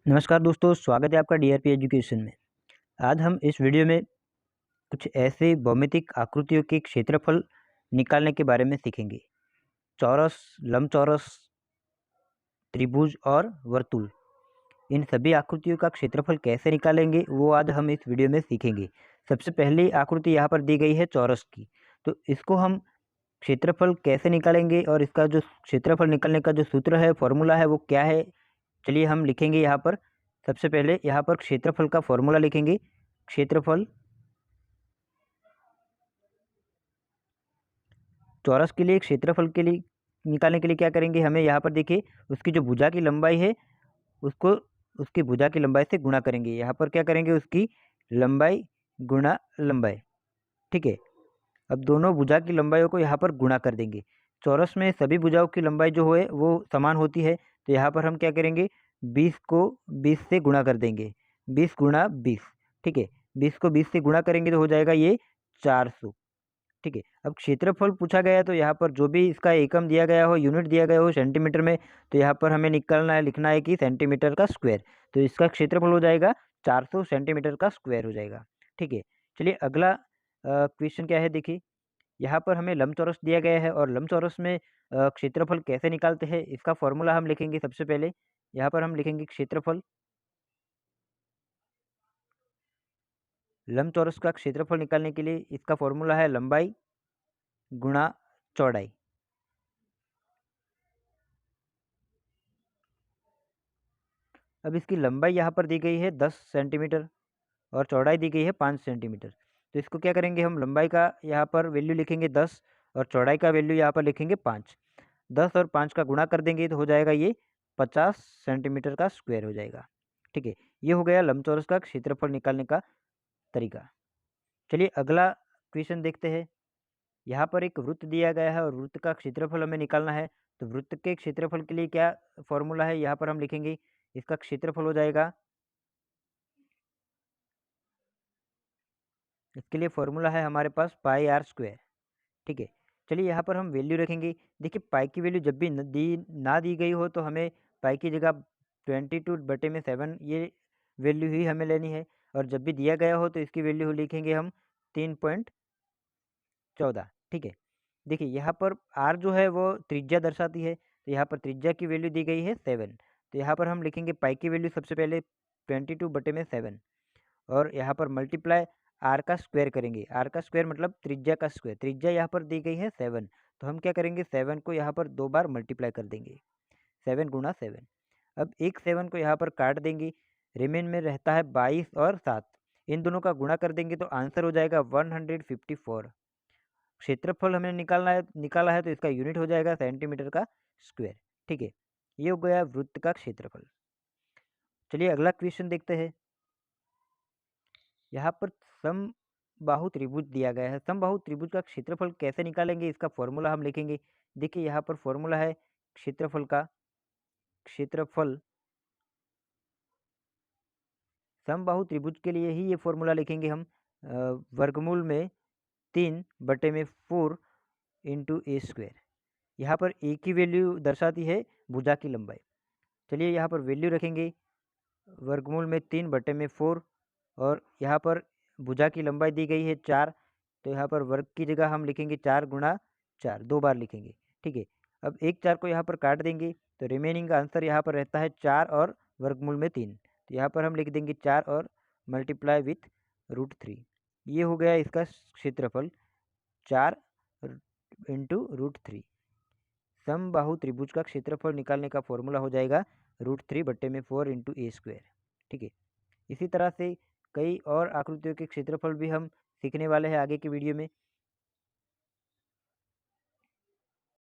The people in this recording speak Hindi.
नमस्कार दोस्तों, स्वागत है आपका डीआरपी एजुकेशन में। आज हम इस वीडियो में कुछ ऐसे भौमितिक आकृतियों के क्षेत्रफल निकालने के बारे में सीखेंगे। चौरस, लंबचौरस, त्रिभुज और वर्तुल, इन सभी आकृतियों का क्षेत्रफल कैसे निकालेंगे वो आज हम इस वीडियो में सीखेंगे। सबसे पहली आकृति यहाँ पर दी गई है चौरस की, तो इसको हम क्षेत्रफल कैसे निकालेंगे और इसका जो क्षेत्रफल निकालने का जो सूत्र है, फॉर्मूला है, वो क्या है, चलिए हम लिखेंगे यहाँ पर। सबसे पहले यहाँ पर क्षेत्रफल का फॉर्मूला लिखेंगे। क्षेत्रफल चौरस के लिए, क्षेत्रफल के लिए निकालने के लिए क्या करेंगे, हमें यहाँ पर देखिए उसकी जो भुजा की लंबाई है उसको उसकी भुजा की लंबाई से गुणा करेंगे। यहाँ पर क्या करेंगे, उसकी लंबाई गुणा लंबाई, ठीक है। अब दोनों भुजा की लंबाइयों को यहाँ पर गुणा कर देंगे। चौरस में सभी भुजाओं की लंबाई जो है वो समान होती है, तो यहाँ पर हम क्या करेंगे, 20 को 20 से गुणा कर देंगे। 20 गुणा 20, ठीक है। 20 को 20 से गुणा करेंगे तो हो जाएगा ये 400, ठीक है। अब क्षेत्रफल पूछा गया है तो यहाँ पर जो भी इसका एकम दिया गया हो, यूनिट दिया गया हो सेंटीमीटर में, तो यहाँ पर हमें निकालना है, लिखना है कि सेंटीमीटर का स्क्वायर। तो इसका क्षेत्रफल हो जाएगा 400 सेंटीमीटर का स्क्वायर हो जाएगा, ठीक है। चलिए अगला क्वेश्चन क्या है, देखिए यहाँ पर हमें लंबचौरस दिया गया है और लंबचौरस में क्षेत्रफल कैसे निकालते हैं इसका फॉर्मूला हम लिखेंगे। सबसे पहले यहाँ पर हम लिखेंगे क्षेत्रफल, लंबचौरस का क्षेत्रफल निकालने के लिए इसका फॉर्मूला है लंबाई गुणा चौड़ाई। अब इसकी लंबाई यहाँ पर दी गई है 10 सेंटीमीटर और चौड़ाई दी गई है 5 सेंटीमीटर। तो इसको क्या करेंगे, हम लंबाई का यहाँ पर वैल्यू लिखेंगे 10 और चौड़ाई का वैल्यू यहाँ पर लिखेंगे 5। 10 और 5 का गुणा कर देंगे तो हो जाएगा ये 50 सेंटीमीटर का स्क्वायर हो जाएगा, ठीक है। ये हो गया लंबचौरस का क्षेत्रफल निकालने का तरीका। चलिए अगला क्वेश्चन देखते हैं। यहाँ पर एक वृत्त दिया गया है और वृत्त का क्षेत्रफल हमें निकालना है। तो वृत्त के क्षेत्रफल के लिए क्या फॉर्मूला है, यहाँ पर हम लिखेंगे इसका क्षेत्रफल हो जाएगा, इसके लिए फॉर्मूला है हमारे पास पाई आर स्क्वायर, ठीक है। चलिए यहाँ पर हम वैल्यू रखेंगे। देखिए पाई की वैल्यू जब भी ना दी गई हो तो हमें पाई की जगह 22/7 ये वैल्यू ही हमें लेनी है, और जब भी दिया गया हो तो इसकी वैल्यू लिखेंगे हम 3.14, ठीक है। देखिए यहाँ पर आर जो है वो त्रिज्या दर्शाती है, तो यहाँ पर त्रिज्या की वैल्यू दी गई है 7। तो यहाँ पर हम लिखेंगे पाई की वैल्यू सबसे पहले 22/7 और यहाँ पर मल्टीप्लाई आर का स्क्वायर करेंगे। आर का स्क्वायर मतलब त्रिज्या का स्क्वायर, त्रिज्या यहाँ पर दी गई है 7, तो हम क्या करेंगे 7 को यहाँ पर 2 बार मल्टीप्लाई कर देंगे, 7 गुणा 7। अब एक 7 को यहाँ पर काट देंगे, रिमेन में रहता है 22 और 7, इन दोनों का गुणा कर देंगे तो आंसर हो जाएगा 154। क्षेत्रफल हमें निकाला है तो इसका यूनिट हो जाएगा सेंटीमीटर का स्क्वायर, ठीक है। ये हो गया वृत्त का क्षेत्रफल। चलिए अगला क्वेश्चन देखते हैं। यहाँ पर समबाहु त्रिभुज दिया गया है। समबाहु त्रिभुज का क्षेत्रफल कैसे निकालेंगे इसका फॉर्मूला हम लिखेंगे। देखिए यहाँ पर फॉर्मूला है क्षेत्रफल का, क्षेत्रफल समबाहु त्रिभुज के लिए ही ये फॉर्मूला लिखेंगे हम, वर्गमूल में 3/4 इंटू ए स्क्वायर। यहाँ पर ए की वैल्यू दर्शाती है भुजा की लंबाई। चलिए यहाँ पर वैल्यू रखेंगे वर्गमूल में 3/4 और यहाँ पर भुजा की लंबाई दी गई है 4, तो यहाँ पर वर्ग की जगह हम लिखेंगे 4 गुणा 4, 2 बार लिखेंगे, ठीक है। अब एक 4 को यहाँ पर काट देंगे तो रिमेनिंग का आंसर यहाँ पर रहता है 4 और वर्गमूल में 3, तो यहाँ पर हम लिख देंगे 4 और मल्टीप्लाई विथ √3। ये हो गया इसका क्षेत्रफल 4 इंटू √3। समबाहु त्रिभुज का क्षेत्रफल निकालने का फॉर्मूला हो जाएगा √3/4 इंटू ए स्क्वायर, ठीक है। इसी तरह से कई और आकृतियों के क्षेत्रफल भी हम सीखने वाले हैं आगे की वीडियो में।